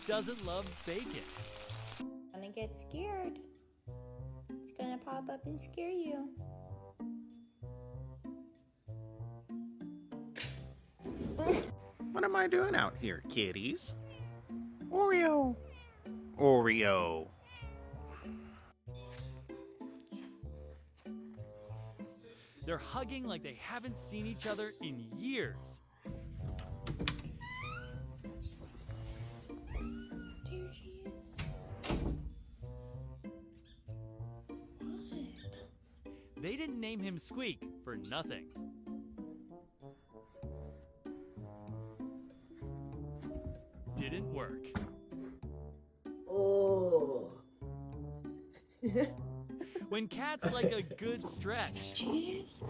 doesn't love bacon. Gonna get scared. It's gonna pop up and scare you. What am I doing out here, kitties? Oreo! Oreo! They're hugging like they haven't seen each other in years. There she is. What? They didn't name him Squeak for nothing. Didn't work. Oh. When cats like a good stretch, Cheese?